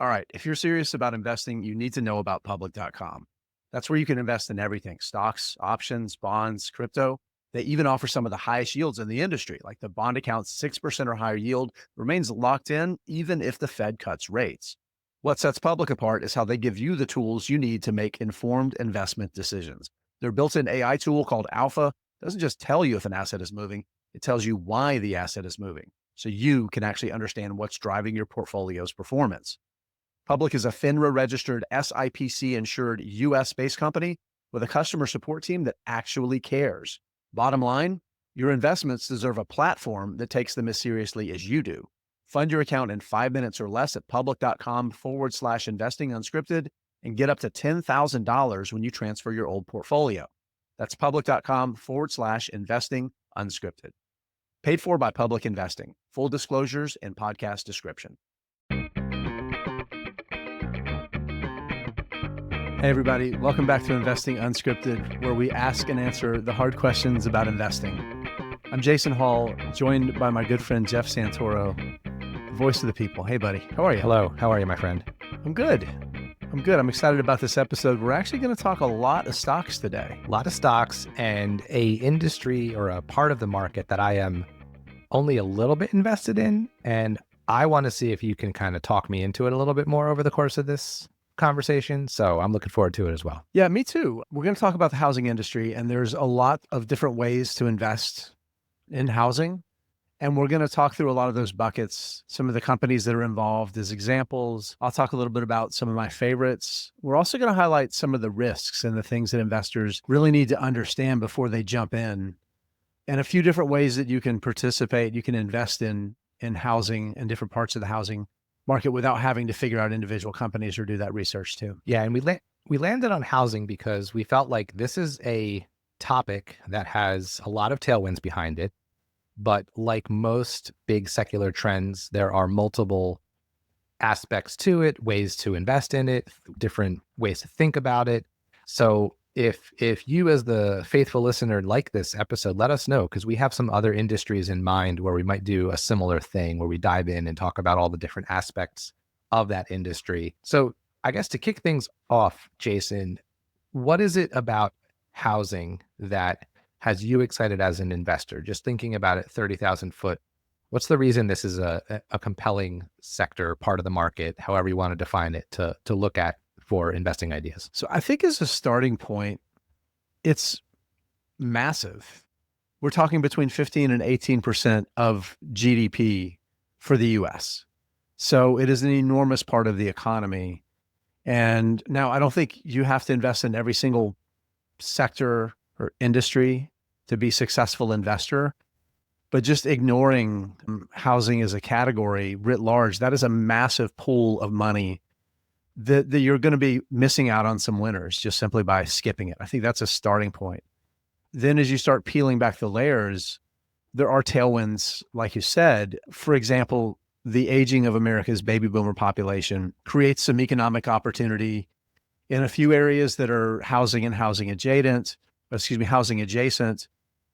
All right. If you're serious about investing, you need to know about public.com. That's where you can invest in everything: stocks, options, bonds, crypto. They even offer some of the highest yields in the industry, like the bond account's 6% or higher yield remains locked in even if the Fed cuts rates. What sets Public apart is how they give you the tools you need to make informed investment decisions. Their built in AI tool called Alpha doesn't just tell you if an asset is moving, it tells you why the asset is moving. So you can actually understand what's driving your portfolio's performance. Public is a FINRA registered SIPC insured US based company with a customer support team that actually cares. Bottom line, your investments deserve a platform that takes them as seriously as you do. Fund your account in 5 minutes or less at public.com/investing unscripted and get up to $10,000 when you transfer your old portfolio. That's public.com/investing unscripted. Paid for by Public Investing. Full disclosures and podcast description. Hey, everybody. Welcome back to Investing Unscripted, where we ask and answer the hard questions about investing. I'm Jason Hall, joined by my good friend, Jeff Santoro, the voice of the people. Hey, buddy. How are you? Hello. How are you, my friend? I'm good. I'm excited about this episode. We're actually going to talk a lot of stocks today. A lot of stocks and a industry or a part of the market that I am only a little bit invested in. And I want to see if you can kind of talk me into it a little bit more over the course of this conversation. So I'm looking forward to it as well. Yeah, me too. We're going to talk about the housing industry, and there's a lot of different ways to invest in housing. And we're going to talk through a lot of those buckets, some of the companies that are involved as examples. I'll talk a little bit about some of my favorites. We're also going to highlight some of the risks and the things that investors really need to understand before they jump in, and a few different ways that you can participate. You can invest in housing and different parts of the housing market without having to figure out individual companies or do that research too. Yeah, and we landed on housing because we felt like this is a topic that has a lot of tailwinds behind it. But like most big secular trends, there are multiple aspects to it, ways to invest in it, different ways to think about it. So if you as the faithful listener like this episode, let us know, because we have some other industries in mind where we might do a similar thing where we dive in and talk about all the different aspects of that industry. So I guess to kick things off, Jason, what is it about housing that has you excited as an investor? Just thinking about it 30,000 foot, what's the reason this is a compelling sector, part of the market, however you want to define it, to look at for investing ideas? So I think as a starting point, it's massive. We're talking between 15 and 18% of GDP for the US. So it is an enormous part of the economy. And now I don't think you have to invest in every single sector or industry to be a successful investor, but just ignoring housing as a category writ large, that is a massive pool of money that you're going to be missing out on some winners just simply by skipping it. I think that's a starting point. Then as you start peeling back the layers, there are tailwinds, like you said. For example, the aging of America's baby boomer population creates some economic opportunity in a few areas that are housing adjacent.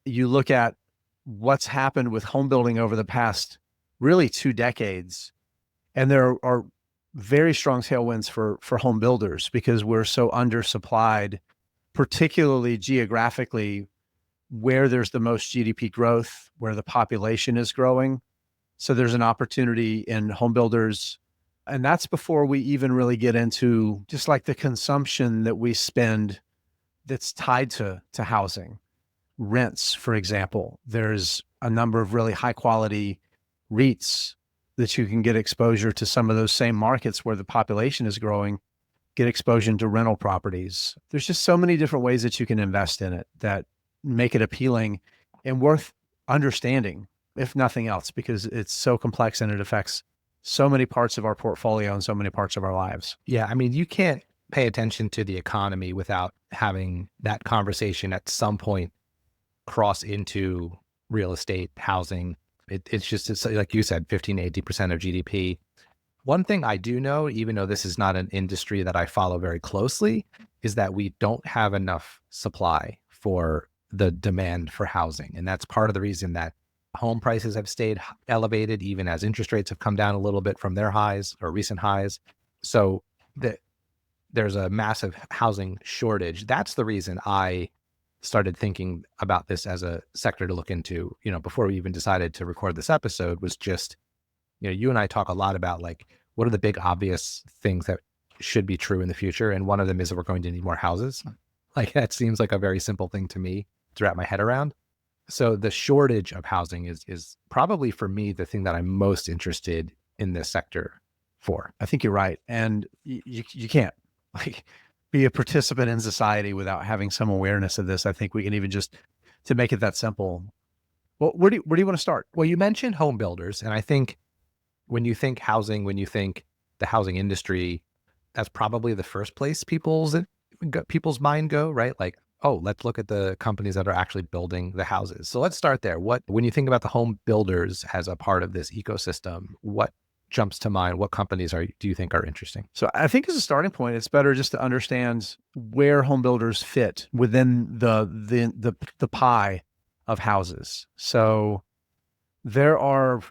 You look at what's happened with home building over the past really 2 decades, and there are very strong tailwinds for home builders because we're so undersupplied, particularly geographically, where there's the most GDP growth, where the population is growing. So there's an opportunity in home builders. And that's before we even really get into just like the consumption that we spend that's tied to housing. Rents, for example. There's a number of really high quality REITs that you can get exposure to some of those same markets where the population is growing, get exposure to rental properties. There's just so many different ways that you can invest in it that make it appealing and worth understanding, if nothing else, because it's so complex and it affects so many parts of our portfolio and so many parts of our lives. Yeah, I mean, you can't pay attention to the economy without having that conversation at some point cross into real estate, housing. It's like you said, 15 to 80% of GDP. One thing I do know, even though this is not an industry that I follow very closely, is that we don't have enough supply for the demand for housing. And that's part of the reason that home prices have stayed elevated, even as interest rates have come down a little bit from their highs or recent highs. So the, there's a massive housing shortage. That's the reason I started thinking about this as a sector to look into, before we even decided to record this episode, was just, you and I talk a lot about like, what are the big obvious things that should be true in the future? And one of them is that we're going to need more houses. Like that seems like a very simple thing to me to wrap my head around. So the shortage of housing is probably for me the thing that I'm most interested in this sector for. I think you're right. And you can't like be a participant in society without having some awareness of this. I think we can even just to make it that simple. Well, where do you want to start? Well, you mentioned home builders, and I think when you think housing, when you think the housing industry, that's probably the first place people's mind go, right? Like, oh, let's look at the companies that are actually building the houses. So let's start there. When you think about the home builders as a part of this ecosystem, what jumps to mind? What companies do you think are interesting? So I think as a starting point, it's better just to understand where home builders fit within the pie of houses. So there are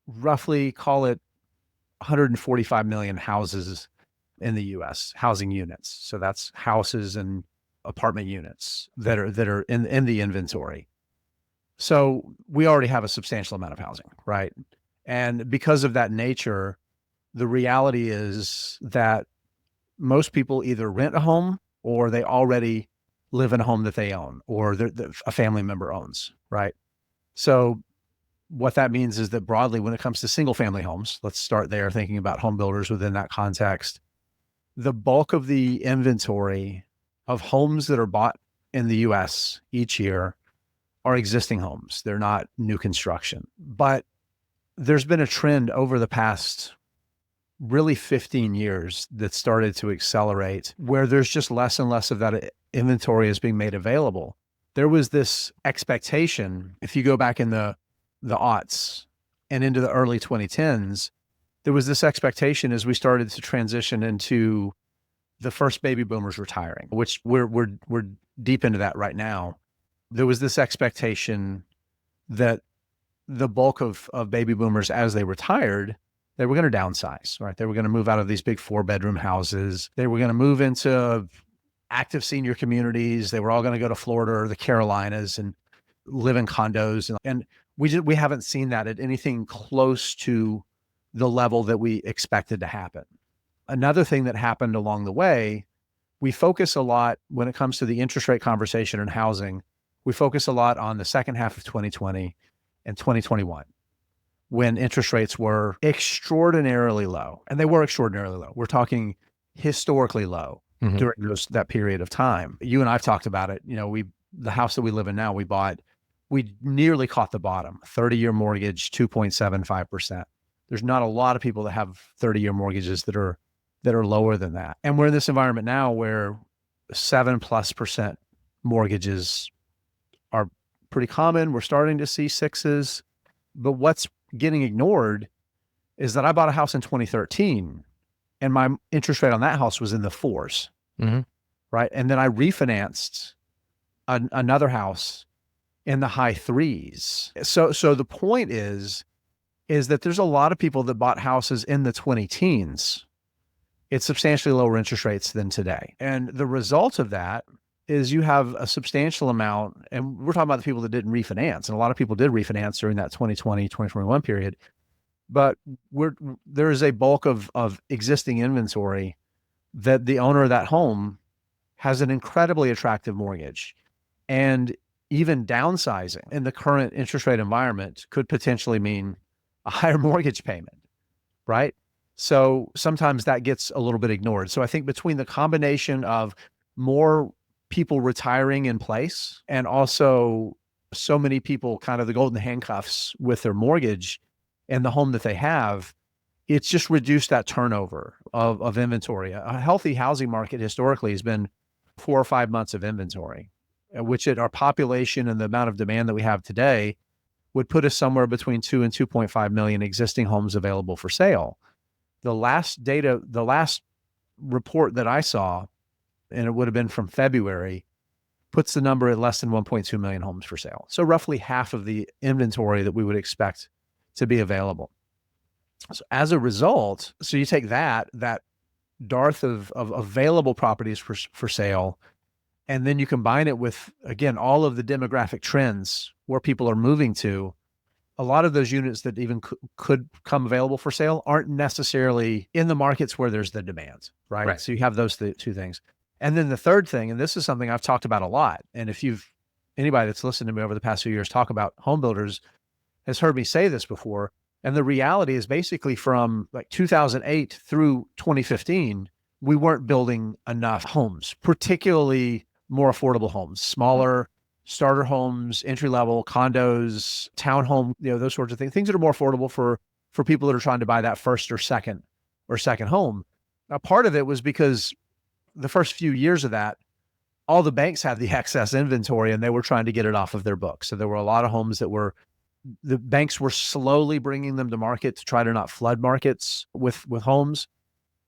roughly, call it 145 million houses in the US, housing units. So that's houses and apartment units that are in the inventory. So we already have a substantial amount of housing, right? And because of that nature, the reality is that most people either rent a home or they already live in a home that they own or a family member owns, right? So what that means is that broadly, when it comes to single family homes, let's start there thinking about home builders within that context. The bulk of the inventory of homes that are bought in the US each year are existing homes. They're not new construction. But there's been a trend over the past really 15 years that started to accelerate where there's just less and less of that inventory is being made available. There was this expectation, if you go back in the aughts and into the early 2010s, there was this expectation as we started to transition into the first baby boomers retiring, which we're deep into that right now. There was this expectation that the bulk of baby boomers, as they retired, they were going to downsize, right? They were going to move out of these big 4-bedroom houses. They were going to move into active senior communities. They were all going to go to Florida or the Carolinas and live in condos. And we haven't seen that at anything close to the level that we expected to happen. Another thing that happened along the way, we focus a lot when it comes to the interest rate conversation in housing. We focus a lot on the second half of 2020 and 2021, when interest rates were extraordinarily low, and they were extraordinarily low. We're talking historically low during that period of time. You and I've talked about it. The house that we live in now, we nearly caught the bottom. 30-year mortgage, 2.75%. There's not a lot of people that have 30-year mortgages that are lower than that. And we're in this environment now where 7+% mortgages are pretty common. We're starting to see 6s. But what's getting ignored is that I bought a house in 2013 and my interest rate on that house was in the 4s, right? And then I refinanced another house in the high 3s. So the point is that there's a lot of people that bought houses in the 20 teens. It's substantially lower interest rates than today. And the result of that is you have a substantial amount, and we're talking about the people that didn't refinance, and a lot of people did refinance during that 2020, 2021 period, but there is a bulk of existing inventory that the owner of that home has an incredibly attractive mortgage. And even downsizing in the current interest rate environment could potentially mean a higher mortgage payment, right? So sometimes that gets a little bit ignored. So I think between the combination of more people retiring in place and also so many people kind of the golden handcuffs with their mortgage and the home that they have, it's just reduced that turnover of inventory. A healthy housing market historically has been 4 or 5 months of inventory, which at our population and the amount of demand that we have today would put us somewhere between 2 and 2.5 million existing homes available for sale. The last report that I saw, and it would have been from February, puts the number at less than 1.2 million homes for sale. So roughly half of the inventory that we would expect to be available. So as a result, so you take that dearth of available properties for sale, and then you combine it with, again, all of the demographic trends where people are moving to, a lot of those units that even could come available for sale aren't necessarily in the markets where there's the demand, right? Right. So you have those two things. And then the third thing, and this is something I've talked about a lot, and if anybody that's listened to me over the past few years talk about home builders has heard me say this before. And the reality is basically from like 2008 through 2015, we weren't building enough homes, particularly more affordable homes, smaller starter homes, entry-level condos, townhome, those sorts of things that are more affordable for people that are trying to buy that first or second home. Now, part of it was because the first few years of that, all the banks had the excess inventory and they were trying to get it off of their books. So there were a lot of homes that the banks were slowly bringing them to market to try to not flood markets with homes.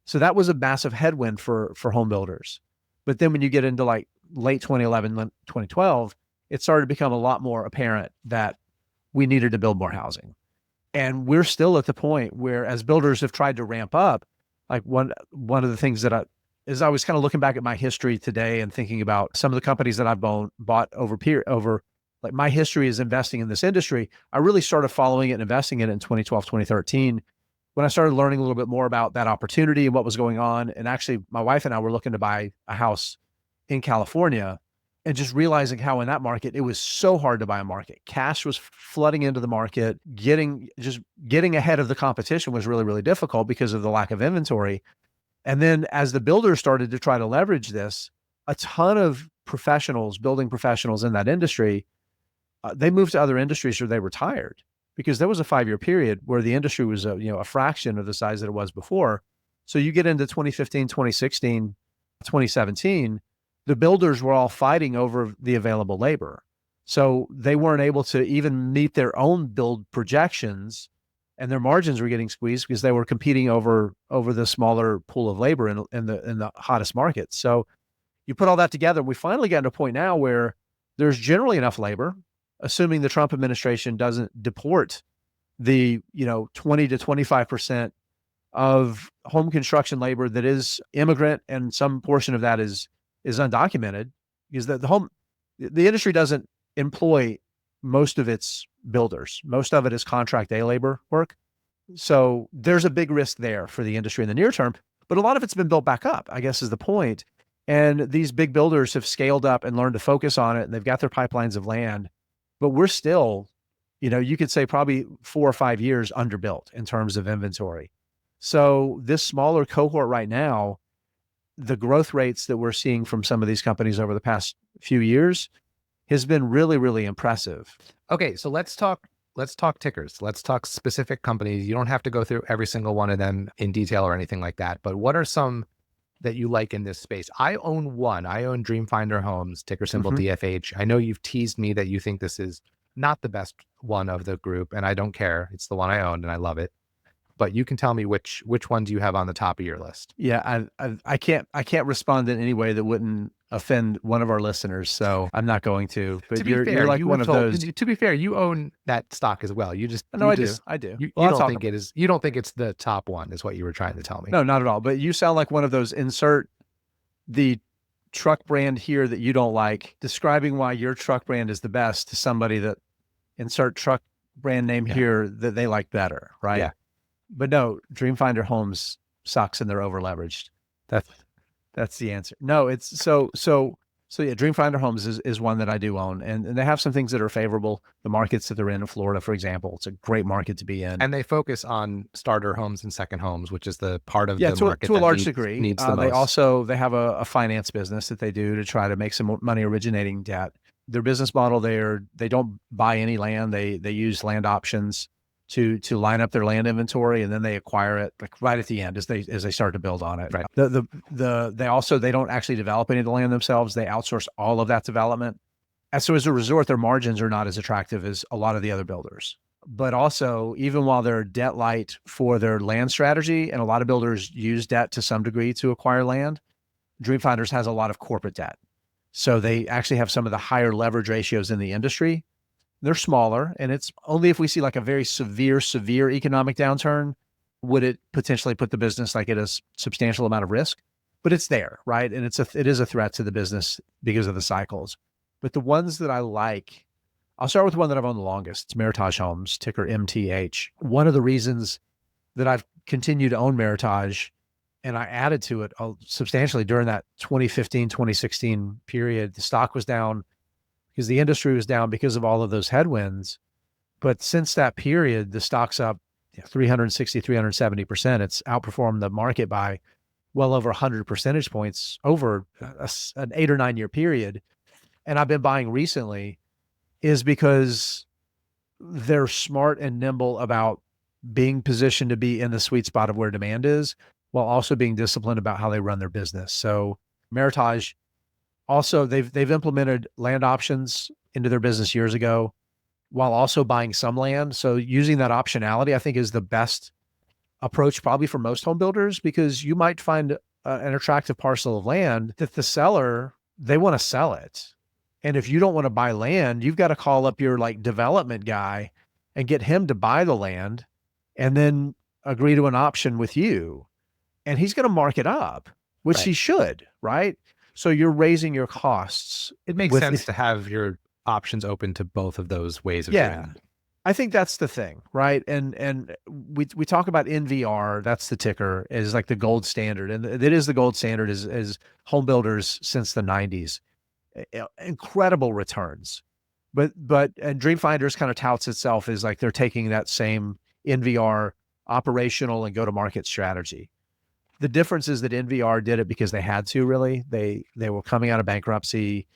So that was a massive headwind for home builders. But then when you get into like late 2011, 2012, it started to become a lot more apparent that we needed to build more housing. And we're still at the point where, as builders have tried to ramp up, like one of the things that I was kind of looking back at my history today and thinking about some of the companies that I've bought over like my history is investing in this industry. I really started following it and investing in it in 2012, 2013, when I started learning a little bit more about that opportunity and what was going on. And actually, my wife and I were looking to buy a house in California, and just realizing how in that market, it was so hard to buy a market. Cash was flooding into the market. Getting ahead of the competition was really, really difficult because of the lack of inventory. And then as the builders started to try to leverage this, a ton of building professionals in that industry, they moved to other industries or they retired, because there was a 5-year period where the industry was a fraction of the size that it was before. So you get into 2015, 2016, 2017, the builders were all fighting over the available labor. So they weren't able to even meet their own build projections, and their margins were getting squeezed because they were competing over the smaller pool of labor in the hottest markets. So you put all that together, we finally got to a point now where there's generally enough labor, assuming the Trump administration doesn't deport the 20 to 25% of home construction labor that is immigrant, and some portion of that is undocumented, because the industry doesn't employ most of its builders. Most of it is contract day labor work. So there's a big risk there for the industry in the near term, but a lot of it's been built back up, I guess is the point. And these big builders have scaled up and learned to focus on it, and they've got their pipelines of land, but we're still, you could say probably 4 or 5 years underbuilt in terms of inventory. So this smaller cohort right now, the growth rates that we're seeing from some of these companies over the past few years has been really, really impressive. Okay, so let's talk tickers. Let's talk specific companies. You don't have to go through every single one of them in detail or anything like that, but what are some that you like in this space? I own one. I own Dreamfinder Homes, ticker symbol DFH. I know you've teased me that you think this is not the best one of the group, and I don't care. It's the one I own and I love it. But you can tell me which one do you have on the top of your list? Yeah, I can't respond in any way that wouldn't offend one of our listeners, so I'm not going to. But you're like one of those. To be fair, you own that stock as well. You just I do. You don't think it is. You don't think it's the top one, is what you were trying to tell me. No, not at all. But you sound like one of those insert the truck brand here that you don't like, describing why your truck brand is the best to somebody that insert truck brand name here that they like better, right? Yeah. But no, Dreamfinder Homes sucks and they're over leveraged. That's the answer. No, it's so yeah, Dreamfinder Homes is one that I do own, and they have some things that are favorable. The markets that they're in Florida, for example, it's a great market to be in. And they focus on starter homes and second homes, which is the part of the market to a large degree. Needs the most. They have a finance business that they do to try to make some money originating debt. Their business model, they don't buy any land. They use land options to line up their land inventory, and then they acquire it like right at the end as they start to build on it. Right. They don't actually develop any of the land themselves. They outsource all of that development. And so as a result, their margins are not as attractive as a lot of the other builders. But also, even while they're debt light for their land strategy, and a lot of builders use debt to some degree to acquire land, Dreamfinders has a lot of corporate debt. So they actually have some of the higher leverage ratios in the industry. They're smaller, and it's only if we see like a very severe economic downturn would it potentially put the business like at a substantial amount of risk? But it's there, right? And it is a threat to the business because of the cycles. But the ones that I like, I'll start with one that I've owned the longest. It's Meritage Homes, ticker MTH. One of the reasons that I've continued to own Meritage, and I added to it substantially during that 2015, 2016 period, the stock was down because the industry was down because of all of those headwinds. But since that period, the stock's up 360, 370%. It's outperformed the market by well over 100 percentage points over an 8 or 9 year period. And I've been buying recently is because they're smart and nimble about being positioned to be in the sweet spot of where demand is, while also being disciplined about how they run their business. So Meritage also, they've implemented land options into their business years ago, while also buying some land. So using that optionality, I think, is the best approach probably for most home builders, because you might find an attractive parcel of land that the seller, they want to sell it. And if you don't want to buy land, you've got to call up your like development guy and get him to buy the land and then agree to an option with you. And he's going to mark it up, which Right. he should, right? So you're raising your costs. It makes sense to have your options open to both of those ways of doing it. I think that's the thing, right? And we talk about NVR, that's the ticker, is like the gold standard. And it is the gold standard as home builders since the 90s. Incredible returns. But and Dream Finders kind of touts itself as like they're taking that same NVR operational and go-to-market strategy. The difference is that NVR did it because they had to, really. They were coming out of bankruptcy.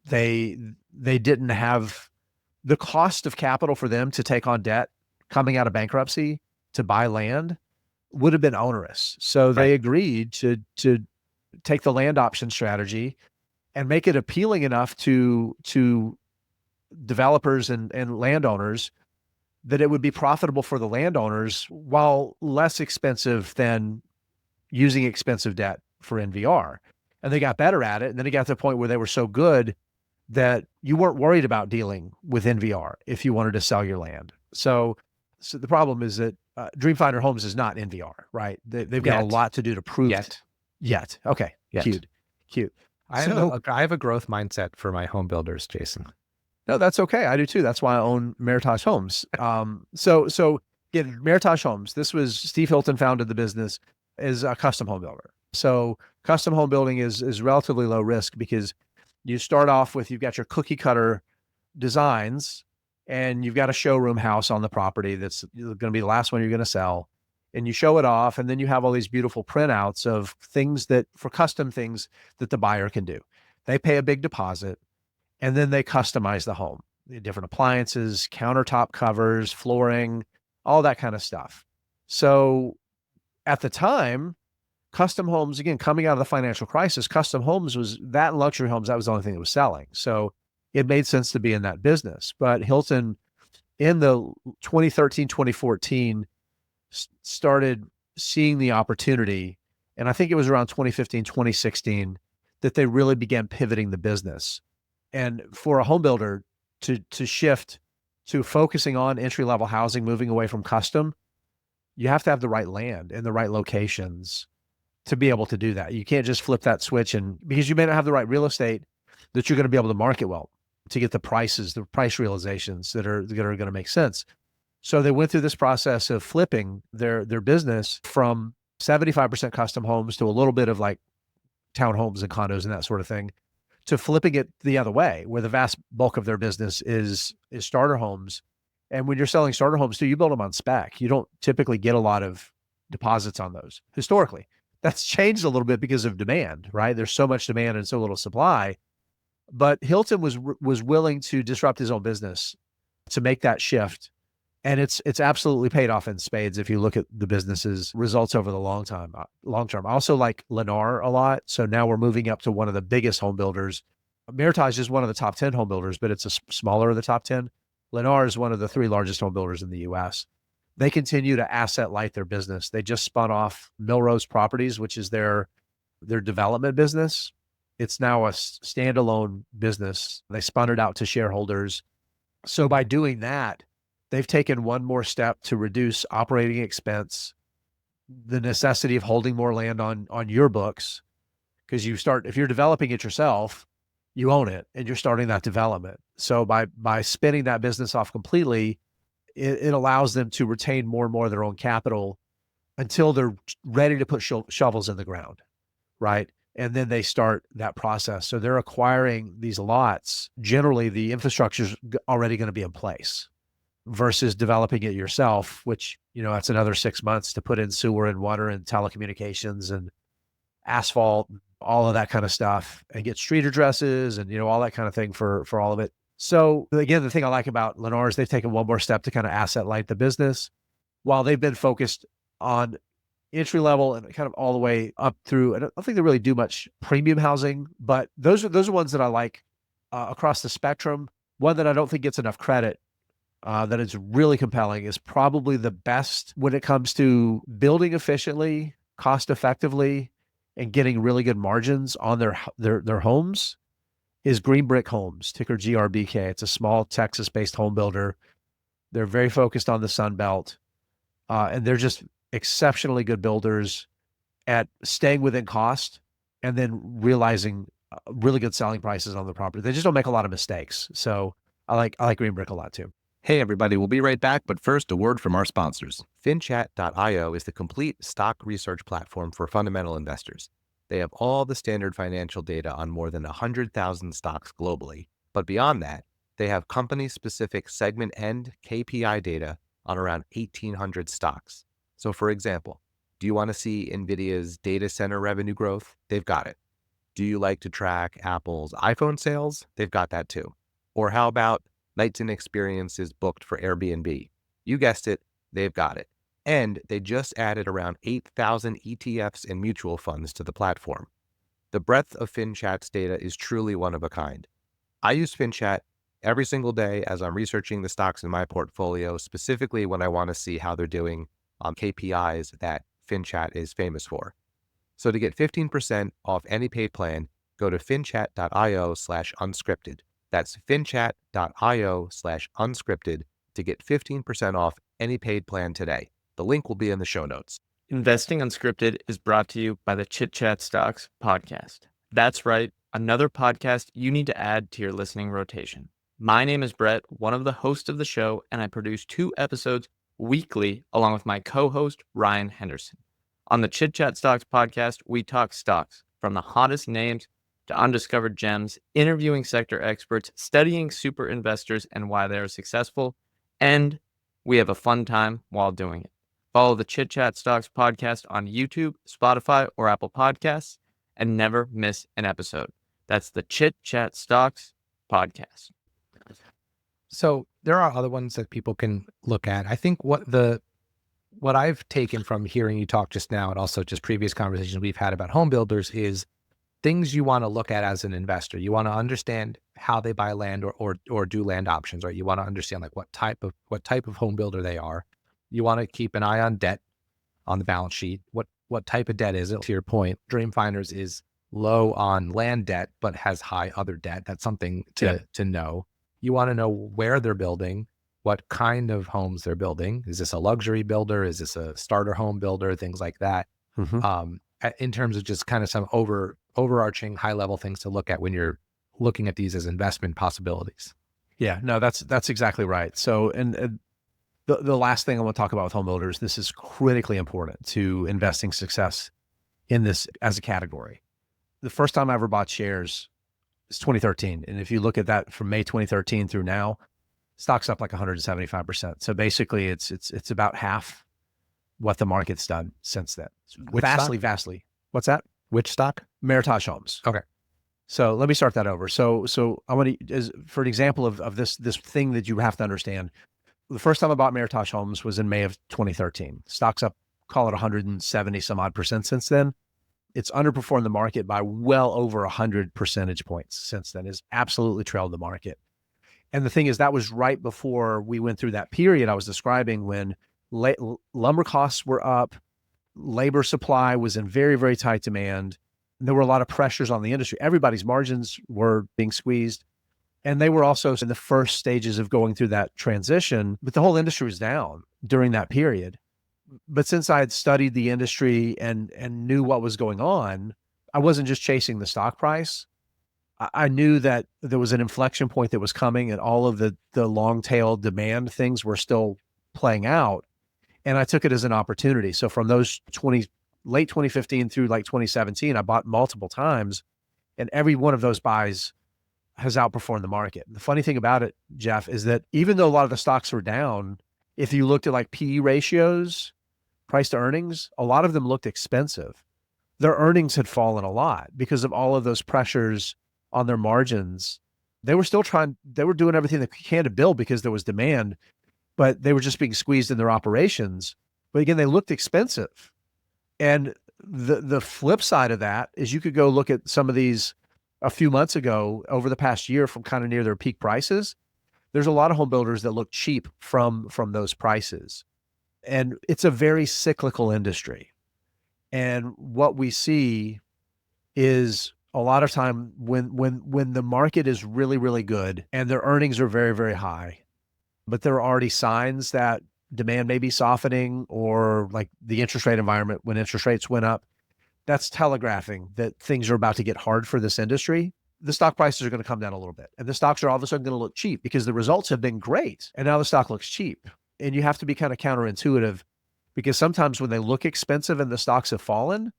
They didn't have the cost of capital for them to take on debt coming out of bankruptcy to buy land would have been onerous. So they agreed to take the land option strategy and make it appealing enough to developers and landowners that it would be profitable for the landowners while less expensive than using expensive debt for NVR. And they got better at it. And then it got to the point where they were so good that you weren't worried about dealing with NVR if you wanted to sell your land. So the problem is that Dreamfinder Homes is not NVR, right? They've got a lot to do to prove yet. Okay. Cute. I have a growth mindset for my home builders, Jason. No, that's okay. I do too. That's why I own Meritage Homes. So again, Meritage Homes, this was Steve Hilton founded the business as a custom home builder. So custom home building is relatively low risk because you start off with, you've got your cookie cutter designs and you've got a showroom house on the property that's going to be the last one you're going to sell. And you show it off, and then you have all these beautiful printouts of things for custom things that the buyer can do. They pay a big deposit, and then they customize the home, the different appliances, countertop covers, flooring, all that kind of stuff. So at the time, custom homes, again, coming out of the financial crisis, custom homes was that, and luxury homes, that was the only thing that was selling. So it made sense to be in that business. But Hilton, in the 2013, 2014, started seeing the opportunity. And I think it was around 2015, 2016 that they really began pivoting the business. And for a home builder to shift to focusing on entry-level housing, moving away from custom, you have to have the right land and the right locations to be able to do that. You can't just flip that switch, and because you may not have the right real estate that you're going to be able to market well to get the prices, the price realizations that are going to make sense. So they went through this process of flipping their business from 75% custom homes to a little bit of like townhomes and condos and that sort of thing, to flipping it the other way, where the vast bulk of their business is starter homes. And when you're selling starter homes too, you build them on spec. You don't typically get a lot of deposits on those historically. That's changed a little bit because of demand, right? There's so much demand and so little supply. But Hilton was willing to disrupt his own business to make that shift. And it's absolutely paid off in spades if you look at the business's results over the long term. I also like Lennar a lot. So now we're moving up to one of the biggest home builders. Meritage is one of the top 10 home builders, but it's a smaller of the top 10. Lennar is one of the 3 largest home builders in the US. They continue to asset light their business. They just spun off Millrose Properties, which is their development business. It's now a standalone business. They spun it out to shareholders. So by doing that, they've taken one more step to reduce operating expense the necessity of holding more land on your books, because if you're developing it yourself, you own it and you're starting that development. So by spinning that business off completely, it allows them to retain more and more of their own capital until they're ready to put shovels in the ground, right? And then they start that process. So they're acquiring these lots. Generally, the infrastructure's already going to be in place versus developing it yourself, which, that's another 6 months to put in sewer and water and telecommunications and asphalt, all of that kind of stuff, and get street addresses and, all that kind of thing for all of it. So again, the thing I like about Lennar is they've taken one more step to kind of asset light the business while they've been focused on entry level and kind of all the way up through. I don't think they really do much premium housing, but those are ones that I like across the spectrum. One that I don't think gets enough credit, that is really compelling, is probably the best when it comes to building efficiently, cost effectively, and getting really good margins on their homes, is Green Brick Homes, ticker GRBK. It's a small Texas-based home builder. They're very focused on the Sun Belt, and they're just exceptionally good builders at staying within cost and then realizing really good selling prices on the property. They just don't make a lot of mistakes. So I like Green Brick a lot too. Hey, everybody, we'll be right back. But first, a word from our sponsors. FinChat.io is the complete stock research platform for fundamental investors. They have all the standard financial data on more than 100,000 stocks globally. But beyond that, they have company-specific segment and KPI data on around 1,800 stocks. So for example, do you want to see NVIDIA's data center revenue growth? They've got it. Do you like to track Apple's iPhone sales? They've got that too. Or how about nights and experiences booked for Airbnb? You guessed it, they've got it. And they just added around 8,000 ETFs and mutual funds to the platform. The breadth of FinChat's data is truly one of a kind. I use FinChat every single day as I'm researching the stocks in my portfolio, specifically when I want to see how they're doing on KPIs that FinChat is famous for. So to get 15% off any paid plan, go to finchat.io/unscripted. That's finchat.io/unscripted to get 15% off any paid plan today. The link will be in the show notes. Investing Unscripted is brought to you by the Chit Chat Stocks podcast. That's right, another podcast you need to add to your listening rotation. My name is Brett, one of the hosts of the show, and I produce 2 episodes weekly along with my co-host, Ryan Henderson. On the Chit Chat Stocks podcast, we talk stocks from the hottest names to undiscovered gems, interviewing sector experts, studying super investors and why they are successful, and we have a fun time while doing it. Follow the Chit Chat Stocks podcast on YouTube, Spotify, or Apple Podcasts, and never miss an episode. That's the Chit Chat Stocks podcast. So there are other ones that people can look at. I think what I've taken from hearing you talk just now, and also just previous conversations we've had about home builders, is things you want to look at as an investor. You want to understand how they buy land or do land options, right? You want to understand like what type of home builder they are. You want to keep an eye on debt on the balance sheet. What type of debt is it? To your point, Dreamfinders is low on land debt, but has high other debt. That's something to know. You want to know where they're building, what kind of homes they're building. Is this a luxury builder? Is this a starter home builder? Things like that. Mm-hmm. In terms of just kind of some overarching high level things to look at when you're looking at these as investment possibilities. Yeah, no, that's exactly right. So, and the last thing I want to talk about with home builders, this is critically important to investing success in this as a category. The first time I ever bought shares is 2013. And if you look at that from May 2013 through now, stock's up like 175%. So basically it's about half what the market's done since then. Which vastly. What's that? Which stock? Meritage Homes. Okay. So let me start that over. So I want to, for an example of this thing that you have to understand, the first time I bought Meritage Homes was in May of 2013. Stock's up, call it 170 some odd percent since then. It's underperformed the market by well over 100 percentage points since then. It's absolutely trailed the market. And the thing is, that was right before we went through that period I was describing when lumber costs were up, labor supply was in very, very tight demand. And there were a lot of pressures on the industry. Everybody's margins were being squeezed. And they were also in the first stages of going through that transition, but the whole industry was down during that period. But since I had studied the industry and knew what was going on, I wasn't just chasing the stock price. I knew that there was an inflection point that was coming, and all of the long tail demand things were still playing out. And I took it as an opportunity. So from those late 2015 through like 2017, I bought multiple times, and every one of those buys has outperformed the market. The funny thing about it, Jeff, is that even though a lot of the stocks were down, if you looked at like PE ratios, price to earnings, a lot of them looked expensive. Their earnings had fallen a lot because of all of those pressures on their margins. They were doing everything they can to build because there was demand, but they were just being squeezed in their operations. But again, they looked expensive. And the flip side of that is you could go look at some of these a few months ago over the past year from kind of near their peak prices. There's a lot of home builders that look cheap from those prices. And it's a very cyclical industry. And what we see is a lot of time when the market is really, really good and their earnings are very, very high, but there are already signs that demand may be softening, or like the interest rate environment when interest rates went up, that's telegraphing that things are about to get hard for this industry. The stock prices are going to come down a little bit, and the stocks are all of a sudden going to look cheap because the results have been great. And now the stock looks cheap. And you have to be kind of counterintuitive, because sometimes when they look expensive and the stocks have fallen,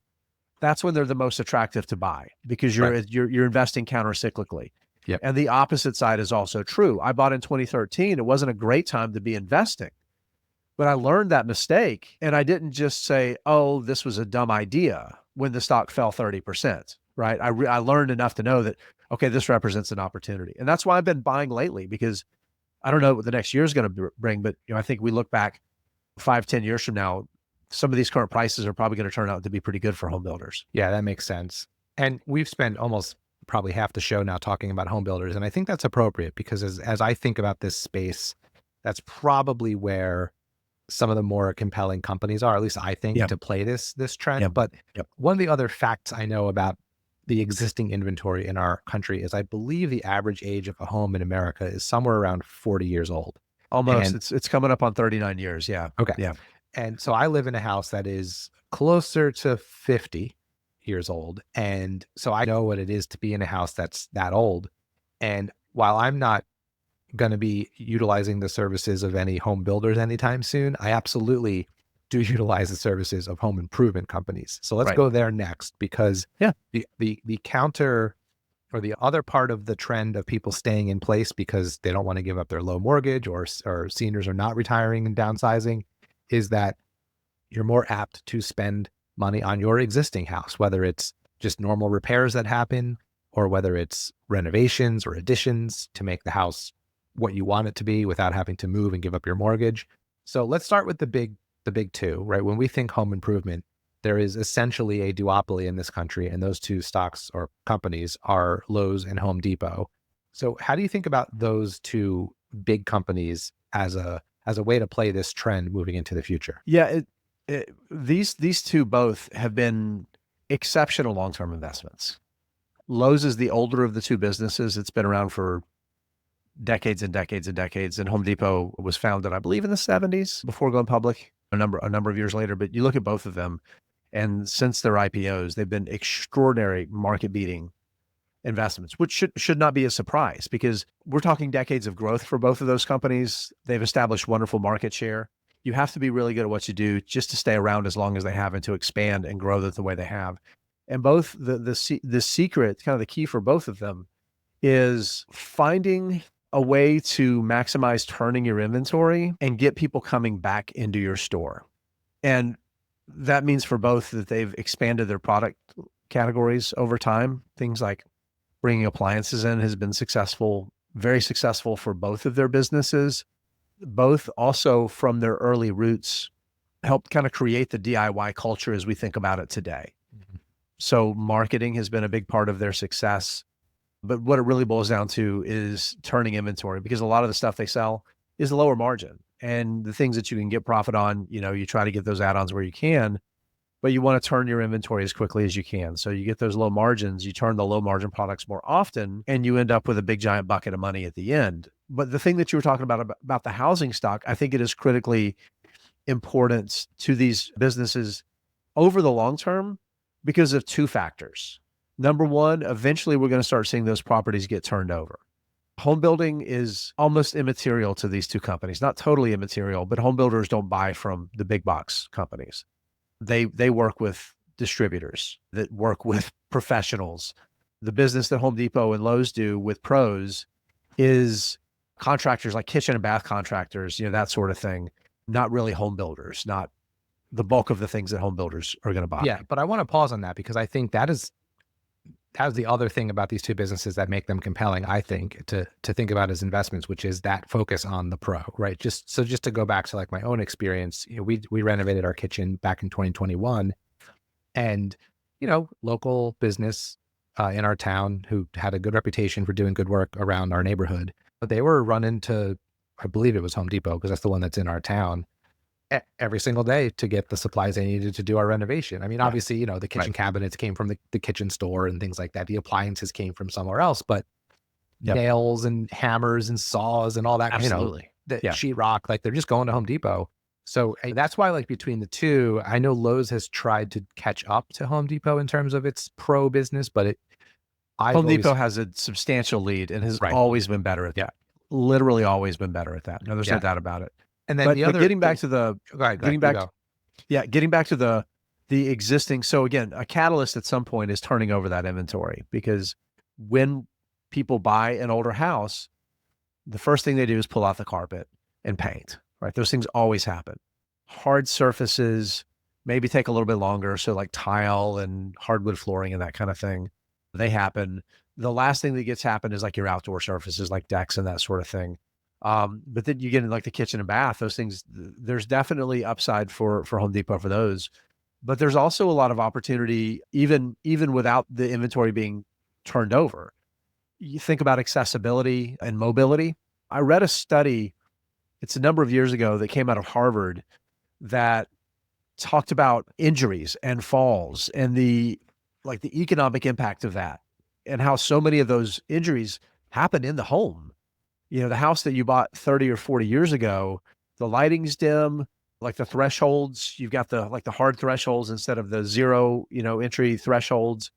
that's when they're the most attractive to buy, because you're investing counter-cyclically. Yep. And the opposite side is also true. I bought in 2013. It wasn't a great time to be investing, but I learned that mistake, and I didn't just say, oh, this was a dumb idea when the stock fell 30%, right? I learned enough to know that, okay, this represents an opportunity. And that's why I've been buying lately, because I don't know what the next year is going to bring, but I think we look back 5-10 years from now, some of these current prices are probably going to turn out to be pretty good for home builders. Yeah, that makes sense. And we've spent almost probably half the show now talking about home builders. And I think that's appropriate, because as I think about this space, that's probably where some of the more compelling companies are, at least I think, to play this trend. Yep. But Yep. one of the other facts I know about the existing inventory in our country is I believe the average age of a home in America is somewhere around 40 years old. Almost. And It's coming up on 39 years. Yeah. okay. Yeah. And so I live in a house that is closer to 50 years old. And so I know what it is to be in a house that's that old. And while I'm not going to be utilizing the services of any home builders anytime soon, I absolutely do utilize the services of home improvement companies. So let's go there next, because the counter, or the other part of the trend of people staying in place because they don't want to give up their low mortgage, or seniors are not retiring and downsizing, is that you're more apt to spend money on your existing house, whether it's just normal repairs that happen, or whether it's renovations or additions to make the house what you want it to be without having to move and give up your mortgage. So let's start with the big two, right? When we think home improvement, there is essentially a duopoly in this country, and those two stocks or companies are Lowe's and Home Depot. So how do you think about those two big companies as a way to play this trend moving into the future? Yeah. These two both have been exceptional long-term investments. Lowe's is the older of the two businesses. It's been around for decades and decades and decades. And Home Depot was founded, I believe, in the 70s before going public, a number of years later. But you look at both of them, and since their IPOs, they've been extraordinary market-beating investments, which should not be a surprise, because we're talking decades of growth for both of those companies. They've established wonderful market share. You have to be really good at what you do just to stay around as long as they have and to expand and grow the way they have. And both the secret, kind of the key for both of them, is finding a way to maximize turning your inventory and get people coming back into your store. And that means for both that they've expanded their product categories over time. Things like bringing appliances in has been successful, very successful for both of their businesses. Both also, from their early roots, helped kind of create the DIY culture as we think about it today. Mm-hmm. So marketing has been a big part of their success. But what it really boils down to is turning inventory, because a lot of the stuff they sell is lower margin. And the things that you can get profit on, you try to get those add-ons where you can, but you want to turn your inventory as quickly as you can. So you get those low margins, you turn the low margin products more often, and you end up with a big giant bucket of money at the end. But the thing that you were talking about the housing stock, I think it is critically importance to these businesses over the long term because of two factors. Number one, eventually we're going to start seeing those properties get turned over. Home building is almost immaterial to these two companies, not totally immaterial, but home builders don't buy from the big box companies. They work with distributors that work with professionals. The business that Home Depot and Lowe's do with pros is contractors like kitchen and bath contractors, that sort of thing, not really home builders, not the bulk of the things that home builders are going to buy. Yeah, but I want to pause on that because I think that is the other thing about these two businesses that make them compelling, I think, to think about as investments, which is that focus on the pro, right? Just to go back to like my own experience, we renovated our kitchen back in 2021, and local business in our town who had a good reputation for doing good work around our neighborhood, but they were running to, I believe it was Home Depot because that's the one that's in our town, every single day to get the supplies they needed to do our renovation. I mean, obviously, the kitchen cabinets came from the kitchen store and things like that. The appliances came from somewhere else, but nails and hammers and saws and all that, Absolutely. The sheetrock, like they're just going to Home Depot. So that's why, like, between the two, I know Lowe's has tried to catch up to Home Depot in terms of its pro business, but Home Depot has a substantial lead and has always been better at that. Literally always been better at that. No, there's no doubt about it. And then getting back to the existing. So again, a catalyst at some point is turning over that inventory, because when people buy an older house, the first thing they do is pull out the carpet and paint, right? Those things always happen. Hard surfaces maybe take a little bit longer. So like tile and hardwood flooring and that kind of thing, they happen. The last thing that gets happened is like your outdoor surfaces, like decks and that sort of thing. But then you get in like the kitchen and bath, those things, there's definitely upside for Home Depot for those. But there's also a lot of opportunity, even without the inventory being turned over. You think about accessibility and mobility. I read a study, it's a number of years ago, that came out of Harvard that talked about injuries and falls and the economic impact of that, and how so many of those injuries happen in the home. The house that you bought 30 or 40 years ago, the lighting's dim, like the thresholds, you've got the hard thresholds instead of the zero, entry thresholds.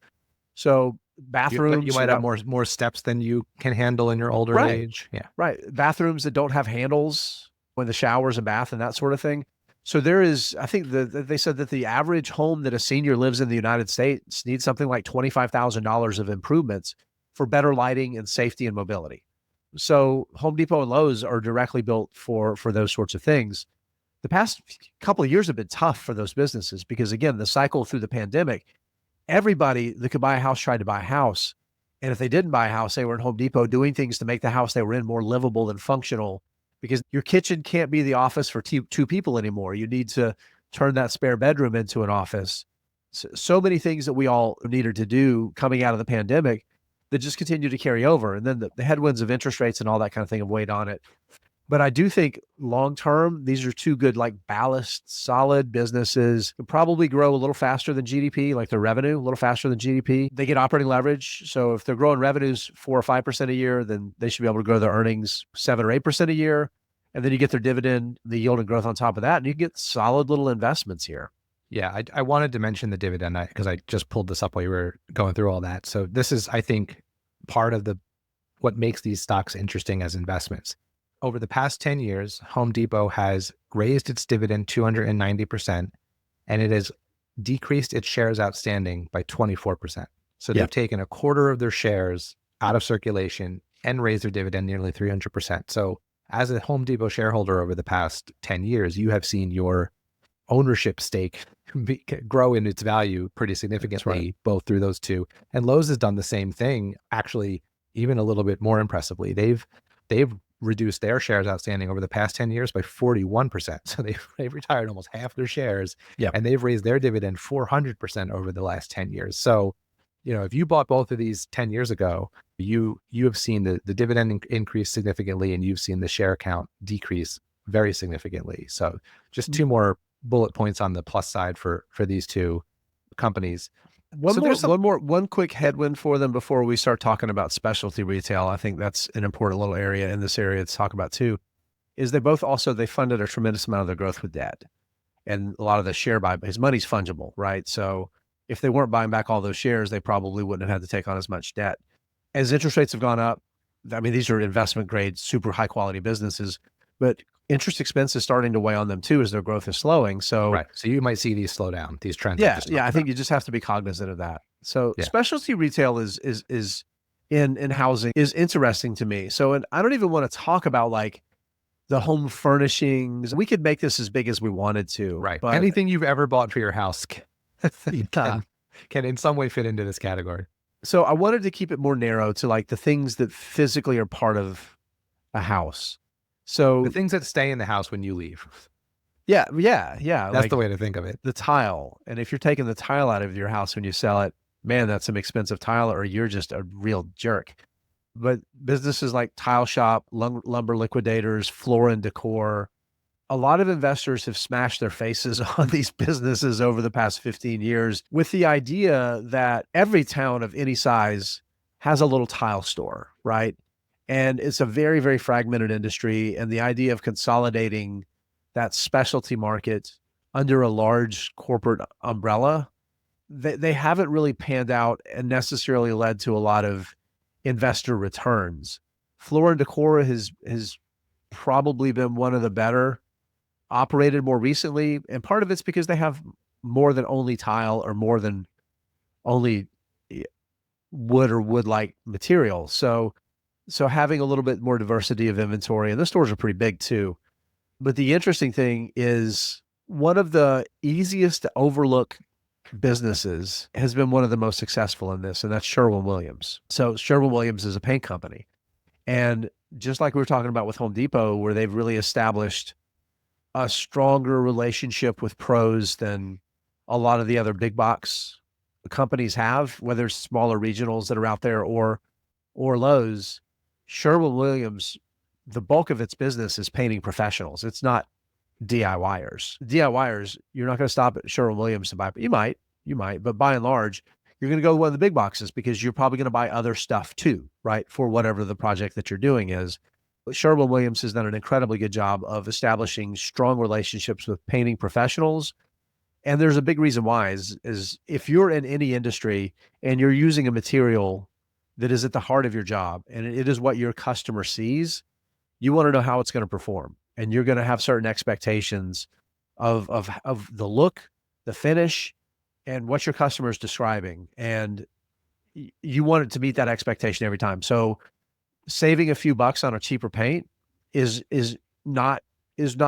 So bathrooms, you might have more steps than you can handle in your older age. Yeah. Right. Bathrooms that don't have handles when the showers and bath and that sort of thing. So there is, I think they said that the average home that a senior lives in the United States needs something like $25,000 of improvements for better lighting and safety and mobility. So Home Depot and Lowe's are directly built for those sorts of things. The past couple of years have been tough for those businesses because, again, the cycle through the pandemic, everybody that could buy a house tried to buy a house. And if they didn't buy a house, they were in Home Depot doing things to make the house they were in more livable and functional, because your kitchen can't be the office for two people anymore. You need to turn that spare bedroom into an office. So many things that we all needed to do coming out of the pandemic that just continue to carry over. And then the headwinds of interest rates and all that kind of thing have weighed on it. But I do think long-term, these are two good, like ballast, solid businesses. They'll probably grow a little faster than GDP, like their revenue, a little faster than GDP. They get operating leverage. So if they're growing revenues 4 or 5% a year, then they should be able to grow their earnings 7 or 8% a year. And then you get their dividend, the yield and growth on top of that, and you get solid little investments here. Yeah, I wanted to mention the dividend because I just pulled this up while you were going through all that. So this is, I think, part of what makes these stocks interesting as investments. Over the past 10 years, Home Depot has raised its dividend 290%, and it has decreased its shares outstanding by 24%. So they've taken a quarter of their shares out of circulation and raised their dividend nearly 300%. So as a Home Depot shareholder over the past 10 years, you have seen your ownership stake grow in its value pretty significantly, both through those two. And Lowe's has done the same thing, actually, even a little bit more impressively. They've reduced their shares outstanding over the past 10 years by 41%. So they've retired almost half their shares, and they've raised their dividend 400% over the last 10 years. So, if you bought both of these 10 years ago, you have seen the dividend increase significantly, and you've seen the share count decrease very significantly. So just two more bullet points on the plus side for these two companies. One quick headwind for them before we start talking about specialty retail. I think that's an important little area in this area to talk about too. is they funded a tremendous amount of their growth with debt. And a lot of the share buy, his money's fungible, right? So if they weren't buying back all those shares, they probably wouldn't have had to take on as much debt. As interest rates have gone up, I mean, these are investment grade, super high quality businesses, but interest expense is starting to weigh on them too as their growth is slowing. So Right. So you might see these slow down, these trends. I think you just have to be cognizant of that. So Yeah. specialty retail is in housing is interesting to me. So, and I don't even want to talk about like the home furnishings. We could make this as big as we wanted to. Right. But Anything you've ever bought for your house yeah. can in some way fit into this category. So I wanted to keep it more narrow to like the things that physically are part of a house. So The things that stay in the house when you leave. yeah. That's like the way to think of it. the tile. And if you're taking the tile out of your house when you sell it, man, that's some expensive tile, or you're just a real jerk. But businesses like Tile Shop, Lumber Liquidators, Floor and Decor, a lot of investors have smashed their faces on these businesses over the past 15 years with the idea that every town of any size has a little tile store, right? And it's a very, very fragmented industry. And the idea of consolidating that specialty market under a large corporate umbrella, they haven't really panned out and necessarily led to a lot of investor returns. Floor and Decor has probably been one of the better operated more recently. And part of it's because they have more than only tile or more than only wood or wood-like material. So having a little bit more diversity of inventory, and the stores are pretty big too. But the interesting thing is one of the easiest to overlook businesses has been one of the most successful in this, and that's Sherwin-Williams. So Sherwin-Williams is a paint company. And just like we were talking about with Home Depot, where they've really established a stronger relationship with pros than a lot of the other big box companies have, whether it's smaller regionals that are out there or Lowe's, Sherwin-Williams, the bulk of its business is painting professionals. It's not DIYers. DIYers, you're not going to stop at Sherwin-Williams to buy, but you might, but by and large, you're going to go to one of the big boxes because you're probably going to buy other stuff too, right? For whatever the project that you're doing is. But Sherwin-Williams has done an incredibly good job of establishing strong relationships with painting professionals. And there's a big reason why is if you're in any industry and you're using a material that is at the heart of your job and it is what your customer sees, you want to know how it's going to perform. And you're going to have certain expectations of the look, the finish, and what your customer is describing. And you want it to meet that expectation every time. So saving a few bucks on a cheaper paint is not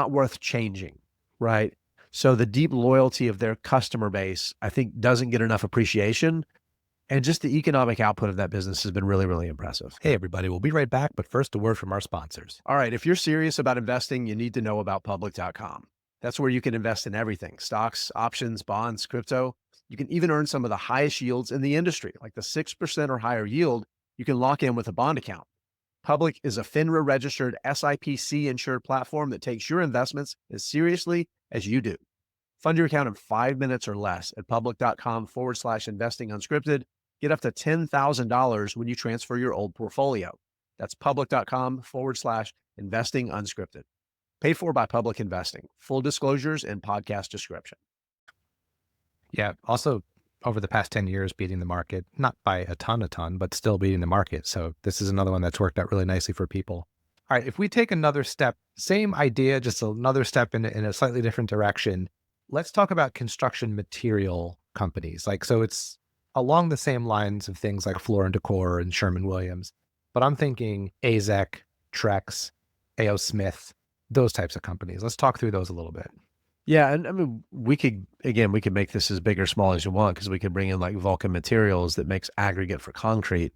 worth changing, right? So the deep loyalty of their customer base, I think, doesn't get enough appreciation. And just the economic output of that business has been really, really impressive. Hey, everybody, we'll be right back. But first, a word from our sponsors. All right. If you're serious about investing, you need to know about public.com. That's where you can invest in everything: stocks, options, bonds, crypto. You can even earn some of the highest yields in the industry, like the 6% or higher yield you can lock in with a bond account. Public is a FINRA registered SIPC insured platform that takes your investments as seriously as you do. Fund your account in 5 minutes or less at public.com/investing unscripted. Get up to $10,000 when you transfer your old portfolio. That's public.com/investing unscripted. Paid for by Public Investing. Full disclosures and podcast description. Yeah. Also, over the past 10 years, beating the market, not by a ton, but still beating the market. So this is another one that's worked out really nicely for people. All right. If we take another step, same idea, just another step in a slightly different direction, let's talk about construction material companies. So it's along the same lines of things like Floor and Decor and Sherwin-Williams, but I'm thinking AZEK, Trex, A.O. Smith, those types of companies. Let's talk through those a little bit. Yeah. And I mean, we could make this as big or small as you want, because we could bring in like Vulcan Materials that makes aggregate for concrete.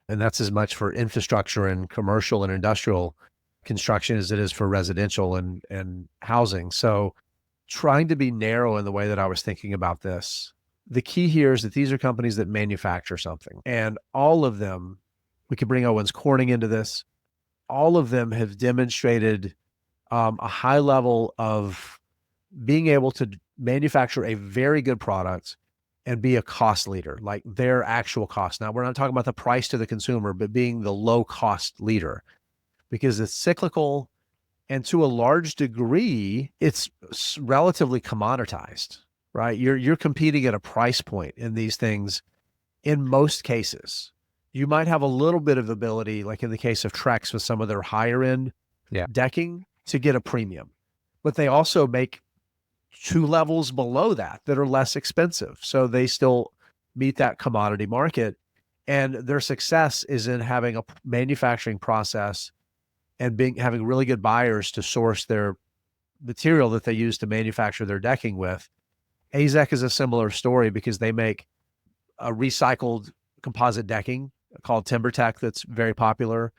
And that's as much for infrastructure and commercial and industrial construction as it is for residential and housing. So trying to be narrow in the way that I was thinking about this, the key here is that these are companies that manufacture something. And all of them, we could bring Owens Corning into this, all of them have demonstrated a high level of being able to manufacture a very good product and be a cost leader, like their actual cost. Now, we're not talking about the price to the consumer, but being the low cost leader, because it's cyclical And to a large degree, it's relatively commoditized, right? You're competing at a price point in these things in most cases. You might have a little bit of ability, like in the case of Trex with some of their higher end decking, to get a premium. But they also make 2 levels below that are less expensive. So they still meet that commodity market. And their success is in having a manufacturing process and having really good buyers to source their material that they use to manufacture their decking with. AZEK is a similar story because they make a recycled composite decking called TimberTech that's very popular,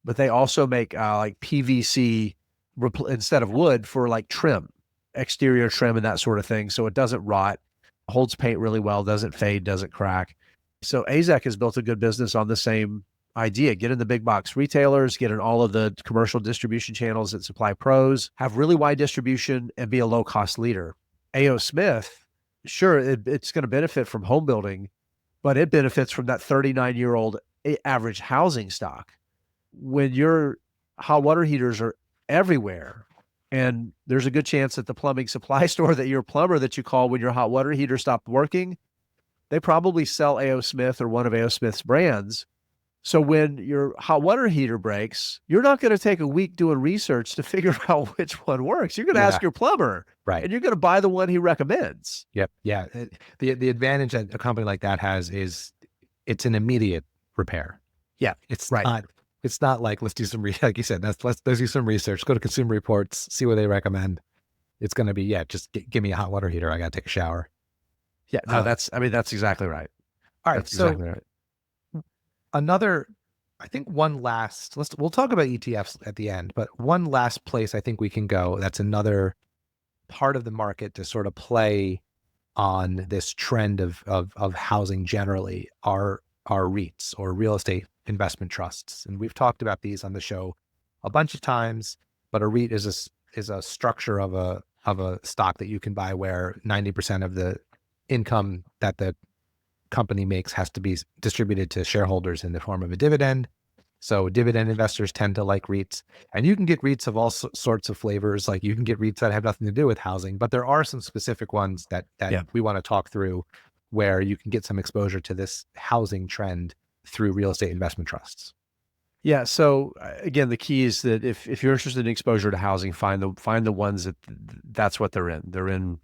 but they also make like PVC instead of wood for like trim, exterior trim and that sort of thing. So it doesn't rot, holds paint really well, doesn't fade, doesn't crack. So AZEK has built a good business on the same idea. Get in the big box retailers, get in all of the commercial distribution channels that supply pros, have really wide distribution, and be a low cost leader. A.O. Smith, sure, it's going to benefit from home building, but it benefits from that 39-year-old average housing stock. When your hot water heaters are everywhere, and there's a good chance that the plumbing supply store that your plumber that you call when your hot water heater stopped working, they probably sell A.O. Smith or one of A.O. Smith's brands. So when your hot water heater breaks, you're not going to take a week doing research to figure out which one works. You're going to ask your plumber, right? And you're going to buy the one he recommends. Yep. Yeah. The advantage that a company like that has is it's an immediate repair. Yeah. It's right. It's not like, let's do some, like you said, let's do some research, go to Consumer Reports, see what they recommend. It's going to be, just give me a hot water heater. I got to take a shower. Yeah. No, that's exactly right. All right. That's exactly right. We'll talk about ETFs at the end, but one last place I think we can go, that's another part of the market to sort of play on this trend of housing generally, are REITs, or real estate investment trusts. And we've talked about these on the show a bunch of times, but a REIT is a structure of a stock that you can buy where 90% of the income that the company makes has to be distributed to shareholders in the form of a dividend. So dividend investors tend to like REITs, and you can get REITs of all sorts of flavors. Like you can get REITs that have nothing to do with housing, but there are some specific ones that we want to talk through where you can get some exposure to this housing trend through real estate investment trusts. Yeah. So again, the key is that if you're interested in exposure to housing, find the ones that's what they're in. They're in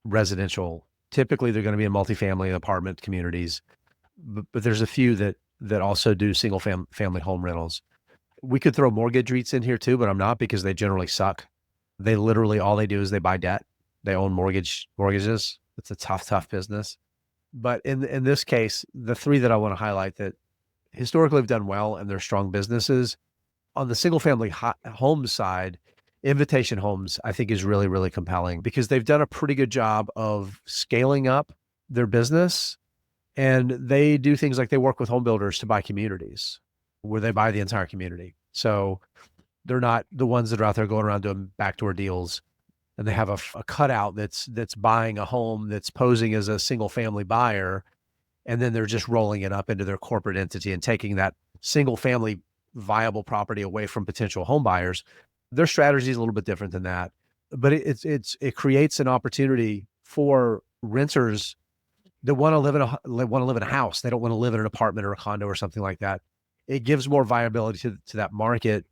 residential. Typically, they're going to be in multifamily apartment communities, but there's a few that also do single family home rentals. We could throw mortgage REITs in here too, but I'm not, because they generally suck. They literally, all they do is they buy debt. They own mortgages. It's a tough business. But in this case, the three that I want to highlight that historically have done well and they're strong businesses, on the single family home side, Invitation Homes, I think, is really, really compelling because they've done a pretty good job of scaling up their business. And they do things like they work with home builders to buy communities where they buy the entire community. So they're not the ones that are out there going around doing backdoor deals. And they have a cutout that's buying a home that's posing as a single family buyer. And then they're just rolling it up into their corporate entity and taking that single family viable property away from potential home buyers. Their strategy is a little bit different than that, but it creates an opportunity for renters that want to live in a house. They don't want to live in an apartment or a condo or something like that. It gives more viability to that market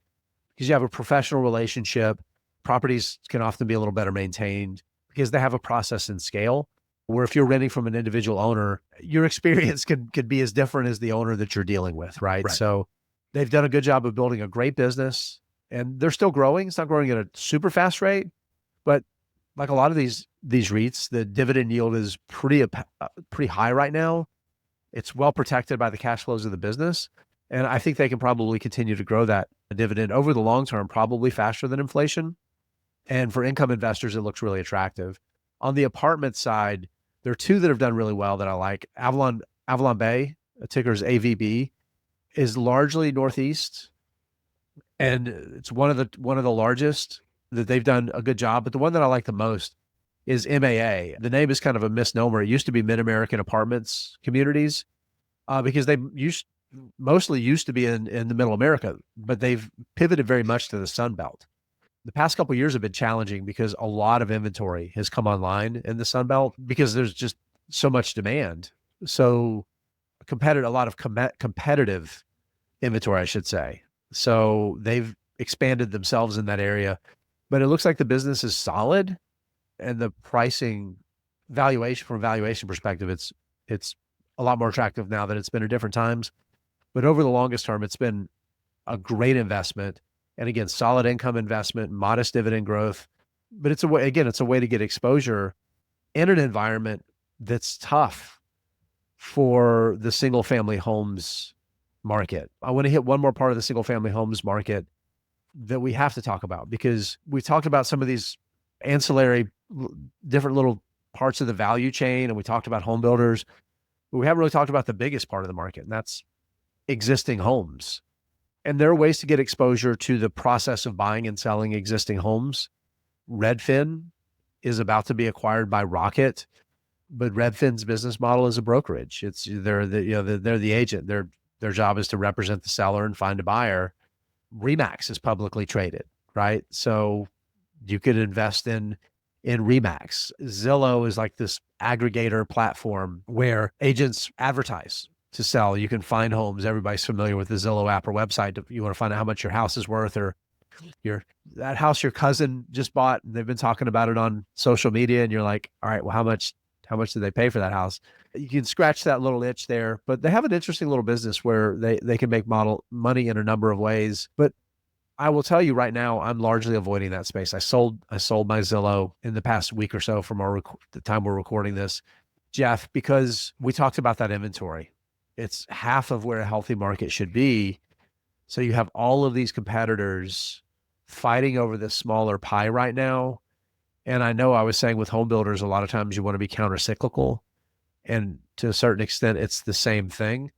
because you have a professional relationship. Properties can often be a little better maintained because they have a process and scale, where if you're renting from an individual owner, your experience could be as different as the owner that you're dealing with, right? So they've done a good job of building a great business, and they're still growing. It's not growing at a super fast rate, but like a lot of these REITs, the dividend yield is pretty high right now. It's well protected by the cash flows of the business. And I think they can probably continue to grow that dividend over the long term, probably faster than inflation. And for income investors, it looks really attractive. On the apartment side, there are two that have done really well that I like. Avalon Bay, ticker is AVB, is largely Northeast. And it's one of the largest that they've done a good job. But the one that I like the most is MAA. The name is kind of a misnomer. It used to be Mid-American Apartments Communities because they mostly used to be in the Middle America, but they've pivoted very much to the Sun Belt. The past couple of years have been challenging because a lot of inventory has come online in the Sun Belt because there's just so much demand. So a lot of competitive inventory, I should say. So they've expanded themselves in that area, but it looks like the business is solid, and the pricing from a valuation perspective, it's a lot more attractive now than it's been at different times. But over the longest term, it's been a great investment. And again, solid income investment, modest dividend growth. But it's a way to get exposure in an environment that's tough for the single family homes market. I want to hit one more part of the single family homes market that we have to talk about, because we talked about some of these ancillary different little parts of the value chain, and we talked about home builders, but we haven't really talked about the biggest part of the market, and that's existing homes. And there are ways to get exposure to the process of buying and selling existing homes. Redfin is about to be acquired by Rocket, but Redfin's business model is a brokerage. They're the agent. Their job is to represent the seller and find a buyer. REMAX is publicly traded, right? So you could invest in REMAX. Zillow is like this aggregator platform where agents advertise to sell. You can find homes. Everybody's familiar with the Zillow app or website. If you want to find out how much your house is worth, or that house your cousin just bought, and they've been talking about it on social media, and you're like, all right, well, how much did they pay for that house? You can scratch that little itch there, but they have an interesting little business where they can make money in a number of ways. But I will tell you right now, I'm largely avoiding that space. I sold my Zillow in the past week or so from the time we're recording this, Jeff, because we talked about that inventory. It's half of where a healthy market should be. So you have all of these competitors fighting over this smaller pie right now. And I know I was saying with home builders, a lot of times you want to be counter-cyclical. And to a certain extent, it's the same thing.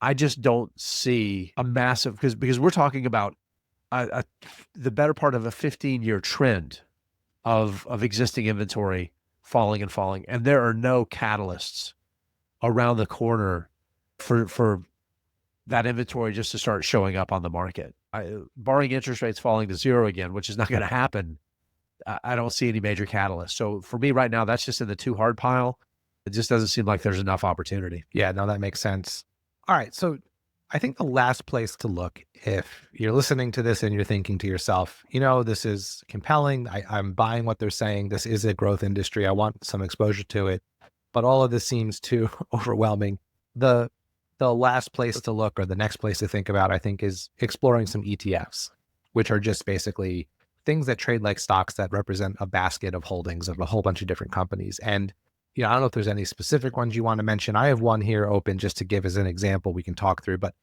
I just don't see a massive, because we're talking about the better part of a 15-year trend of existing inventory falling and falling. And there are no catalysts around the corner for that inventory just to start showing up on the market. Barring interest rates falling to zero again, which is not going to happen, I don't see any major catalysts. So for me right now, that's just in the too hard pile. It just doesn't seem like there's enough opportunity. Yeah, no, that makes sense. All right. So I think the last place to look, if you're listening to this and you're thinking to yourself, this is compelling. I'm buying what they're saying. This is a growth industry. I want some exposure to it, but all of this seems too overwhelming. The last place to look, or the next place to think about, I think, is exploring some ETFs, which are just basically things that trade like stocks that represent a basket of holdings of a whole bunch of different companies. And I don't know if there's any specific ones you want to mention. I have one here open just to give as an example we can talk through, but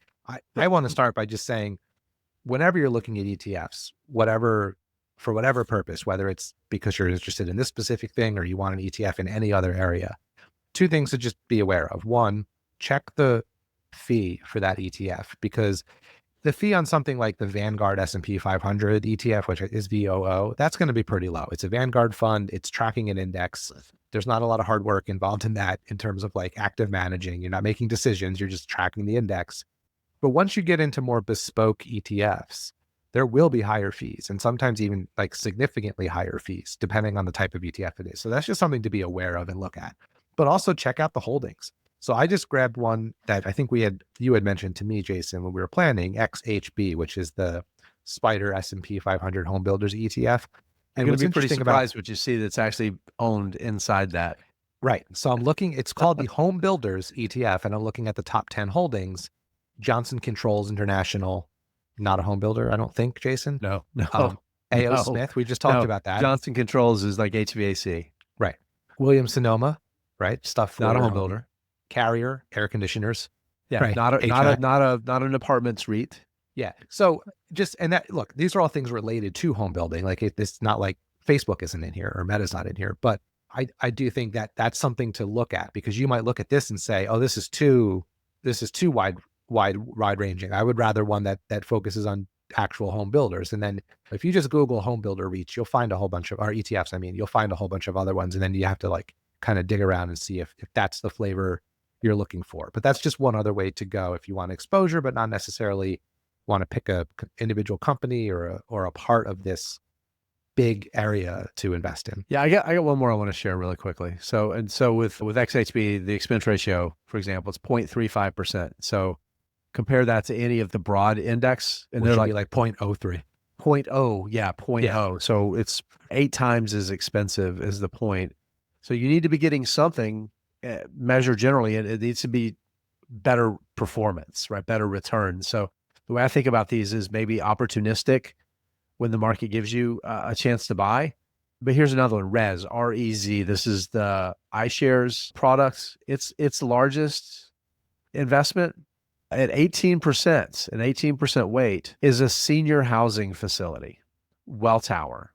I want to start by just saying, whenever you're looking at ETFs, for whatever purpose, whether it's because you're interested in this specific thing or you want an ETF in any other area, two things to just be aware of. One, check the fee for that ETF, because the fee on something like the Vanguard S&P 500 ETF, which is VOO, that's going to be pretty low. It's a Vanguard fund. It's tracking an index. There's not a lot of hard work involved in that in terms of like active managing. You're not making decisions. You're just tracking the index. But once you get into more bespoke ETFs, there will be higher fees, and sometimes even like significantly higher fees, depending on the type of ETF it is. So that's just something to be aware of and look at. But also check out the holdings. So I just grabbed one that I think you had mentioned to me, Jason, when we were planning, XHB, which is the Spider S&P 500 Home Builders ETF. And you're going to be pretty surprised what you see that's actually owned inside that. Right. So I'm looking, it's called the Home Builders ETF, and I'm looking at the top 10 holdings. Johnson Controls International, not a home builder, I don't think, Jason. No. A.O. Smith, we just talked about that. Johnson Controls is like HVAC. Right. Williams-Sonoma, right? Stuff Not a home builder. Carrier, air conditioners. Yeah, right. Not an apartments REIT. Yeah. So look, these are all things related to home building. Like it's not like Facebook isn't in here or Meta's not in here, but I do think that that's something to look at, because you might look at this and say, oh, this is too wide ranging. I would rather one that focuses on actual home builders. And then if you just Google home builder REITs, you'll find a whole bunch of, or ETFs, you'll find a whole bunch of other ones. And then you have to like kind of dig around and see if that's the flavor you're looking for. But that's just one other way to go if you want exposure, but not necessarily want to pick a individual company or a part of this big area to invest in. Yeah, I got one more I want to share really quickly. So with XHB, the expense ratio, for example, it's 0.35%. So compare that to any of the broad index, and Which they're would like be like 0.03. 0.0, yeah, 0.0. So it's 8 times as expensive as the point. So you need to be getting something measured generally, and it needs to be better performance, right? Better return. So the way I think about these is maybe opportunistic when the market gives you a chance to buy. But here's another one, REZ. This is the iShares products. Its largest investment at 18%, an 18% weight, is a senior housing facility, Welltower.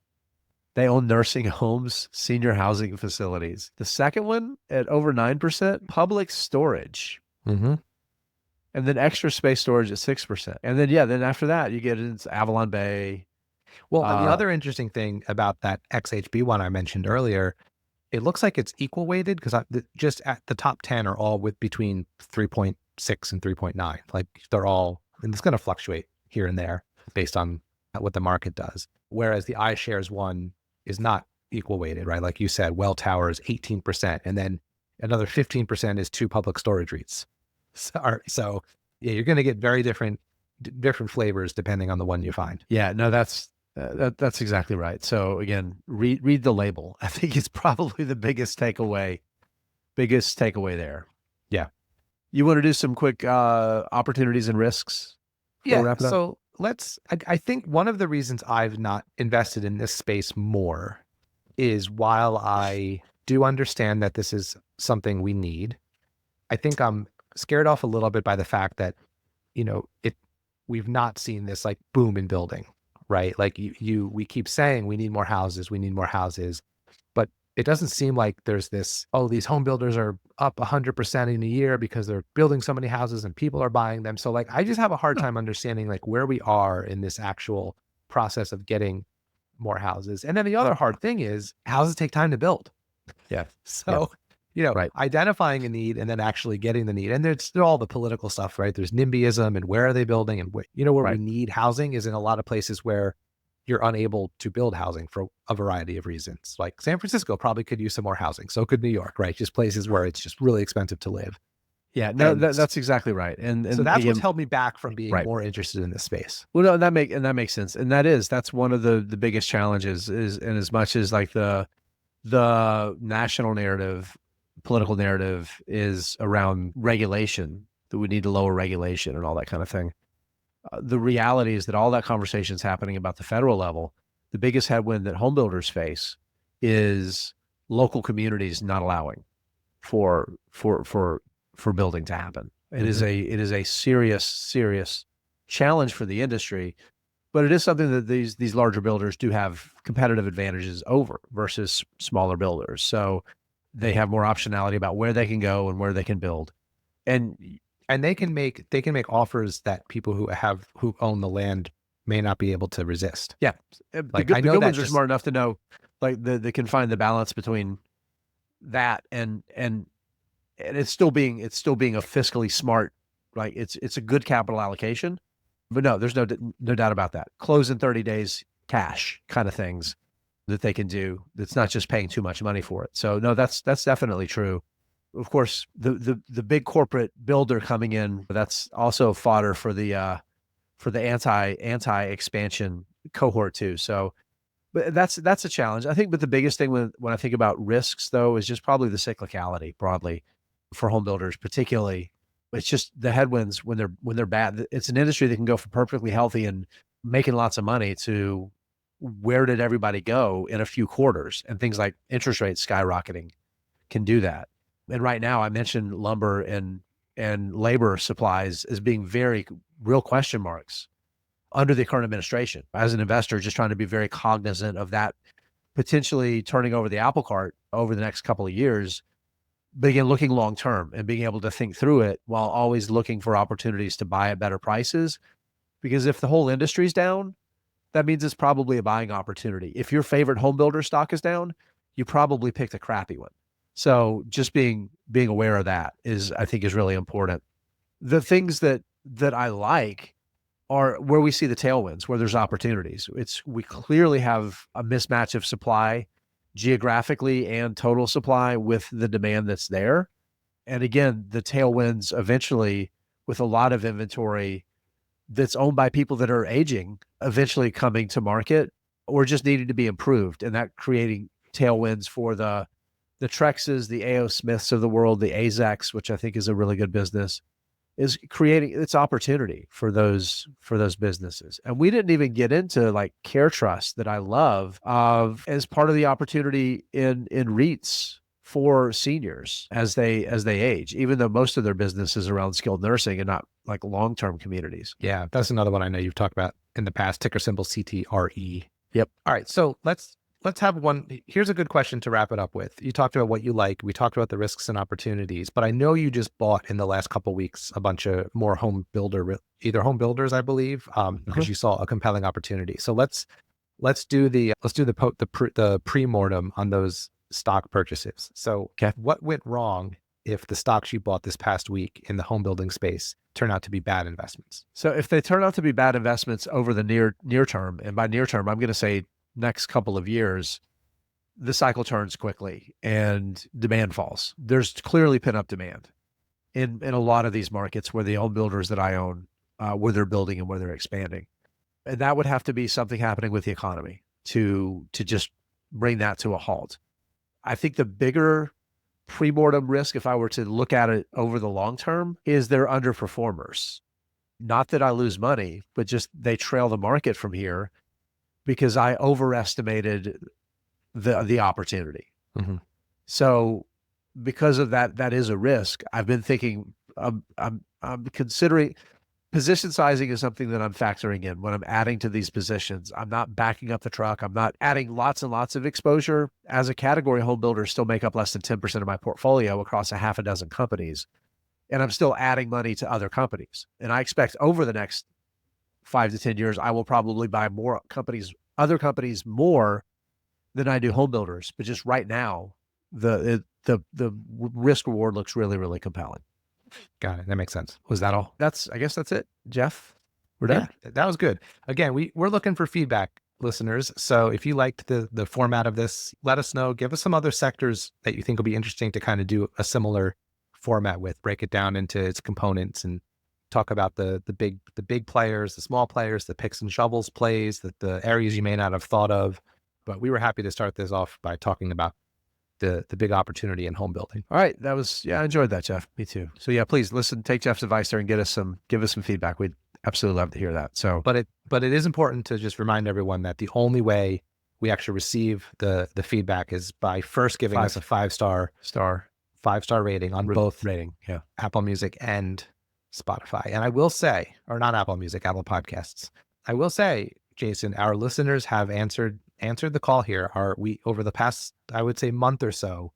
They own nursing homes, senior housing facilities. The second one at over 9%, Public Storage. Mm-hmm. And then Extra Space Storage at 6%. And then after that, you get into Avalon Bay. Well, the other interesting thing about that XHB one I mentioned earlier, it looks like it's equal weighted because just at the top 10 are all with between 3.6 and 3.9. Like they're all, and it's going to fluctuate here and there based on what the market does. Whereas the iShares one is not equal weighted, right? Like you said, Welltower is 18%, and then another 15% is 2 public storage REITs. So yeah, you're going to get very different flavors depending on the one you find. Yeah, no, that's exactly right. So again, read the label. I think it's probably the biggest takeaway there. Yeah. You want to do some quick opportunities and risks? Yeah. So I think one of the reasons I've not invested in this space more is while I do understand that this is something we need, I think I'm scared off a little bit by the fact that, we've not seen this like boom in building, right? Like we keep saying we need more houses, but it doesn't seem like there's this, these home builders are up 100% in a year because they're building so many houses and people are buying them. So like, I just have a hard time understanding like where we are in this actual process of getting more houses. And then the other hard thing is houses take time to build. Yeah. So, right. Identifying a need and then actually getting the need. And there's all the political stuff, right? There's NIMBYism and where are they building and where Right. we need housing is in a lot of places where you're unable to build housing for a variety of reasons. Like San Francisco probably could use some more housing. So could New York, right? Just places where it's just really expensive to live. Yeah, no, that's exactly right. And so that's again, what's held me back from being right. more interested in this space. Well, no, that makes sense. And that's one of the biggest challenges is, and as much as like the national narrative, political narrative is around regulation, that we need to lower regulation and all that kind of thing. The reality is that all that conversation is happening about the federal level. The biggest headwind that home builders face is local communities not allowing for building to happen. It is a serious challenge for the industry, but it is something that these larger builders do have competitive advantages over versus smaller builders. So they have more optionality about where they can go and where they can build. And they can make offers that people who own the land may not be able to resist. Yeah. Like, the good ones are smart enough to know, like they can find the balance between that and it's still being a fiscally smart, like it's a good capital allocation. But no, there's no doubt about that. Close in 30 days, cash kind of things that they can do. That's not just paying too much money for it. So no, that's definitely true. Of course, the big corporate builder coming in, that's also fodder for the anti-expansion cohort too. So, but that's a challenge. I think, but the biggest thing when I think about risks though, is just probably the cyclicality broadly for home builders, particularly. It's just the headwinds when they're bad. It's an industry that can go from perfectly healthy and making lots of money to where did everybody go in a few quarters, and things like interest rates skyrocketing can do that. And right now I mentioned lumber and labor supplies as being very real question marks under the current administration. As an investor, just trying to be very cognizant of that potentially turning over the apple cart over the next couple of years, but again, looking long-term and being able to think through it while always looking for opportunities to buy at better prices. Because if the whole industry's down, that means it's probably a buying opportunity. If your favorite home builder stock is down, you probably picked a crappy one. So just being aware of that I think is really important. The things that I like are where we see the tailwinds, where there's opportunities. We clearly have a mismatch of supply geographically and total supply with the demand that's there. And again, the tailwinds eventually, with a lot of inventory that's owned by people that are aging, eventually coming to market or just needing to be improved, and that creating tailwinds for the Trexes, the A.O. Smiths of the world, the AZECs, which I think is a really good business, is creating its opportunity for those businesses. And we didn't even get into like Care Trust that I love as part of the opportunity in REITs for seniors as they age, even though most of their business is around skilled nursing and not like long-term communities. Yeah, that's another one I know you've talked about in the past, ticker symbol CTRE. Yep. All right, so let's have one. Here's a good question to wrap it up with. You talked about what you like. We talked about the risks and opportunities, but I know you just bought in the last couple of weeks a bunch of more home builders, I believe, because you saw a compelling opportunity. So let's do the pre-mortem on those stock purchases. So what went wrong if the stocks you bought this past week in the home building space turn out to be bad investments? So if they turn out to be bad investments over the near term, and by near term, I'm going to say next couple of years, the cycle turns quickly and demand falls. There's clearly pent up demand in a lot of these markets where the home builders that I own, where they're building and where they're expanding. And that would have to be something happening with the economy to just bring that to a halt. I think the bigger pre-mortem risk, if I were to look at it over the long term, is they're underperformers. Not that I lose money, but just they trail the market from here because I overestimated the opportunity. Mm-hmm. So because of that, that is a risk. I've been thinking, I'm considering position sizing is something that I'm factoring in when I'm adding to these positions. I'm not backing up the truck. I'm not adding lots and lots of exposure. As a category, home builders still make up less than 10% of my portfolio across a half a dozen companies. And I'm still adding money to other companies. And I expect over the next 5 to 10 years, I will probably buy other companies more than I do home builders. But just right now, the risk reward looks really, really compelling. Got it. That makes sense. Was that all? I guess that's it, Jeff. We're done. Yeah, that was good. Again, we're looking for feedback, listeners. So if you liked the format of this, let us know. Give us some other sectors that you think will be interesting to kind of do a similar format with. Break it down into its components and talk about the big players, the small players, the picks and shovels plays, the areas you may not have thought of. But we were happy to start this off by talking about the big opportunity in home building. All right. I enjoyed that, Jeff. Me too. So yeah, please take Jeff's advice there and give us some feedback. We'd absolutely love to hear that. So, but it is important to just remind everyone that the only way we actually receive the feedback is by first giving us a 5-star rating on both Apple Music and Spotify. And I will say, or not Apple Music, Apple Podcasts. I will say, Jason, our listeners have answered the call here. Over the past, I would say, month or so,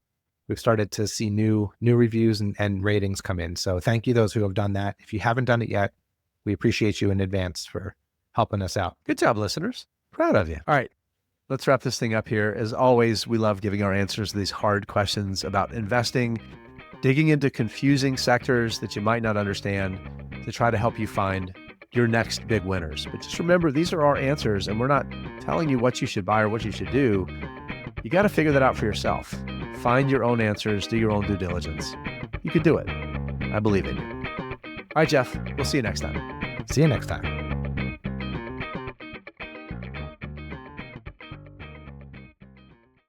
we've started to see new reviews and ratings come in. So thank you those who have done that. If you haven't done it yet, we appreciate you in advance for helping us out. Good job, listeners. Proud of you. All right. Let's wrap this thing up here. As always, we love giving our answers to these hard questions about investing, digging into confusing sectors that you might not understand to try to help you find your next big winners. But just remember, these are our answers, and we're not telling you what you should buy or what you should do. You got to figure that out for yourself. Find your own answers, do your own due diligence. You can do it. I believe in you. All right, Jeff, we'll see you next time. See you next time.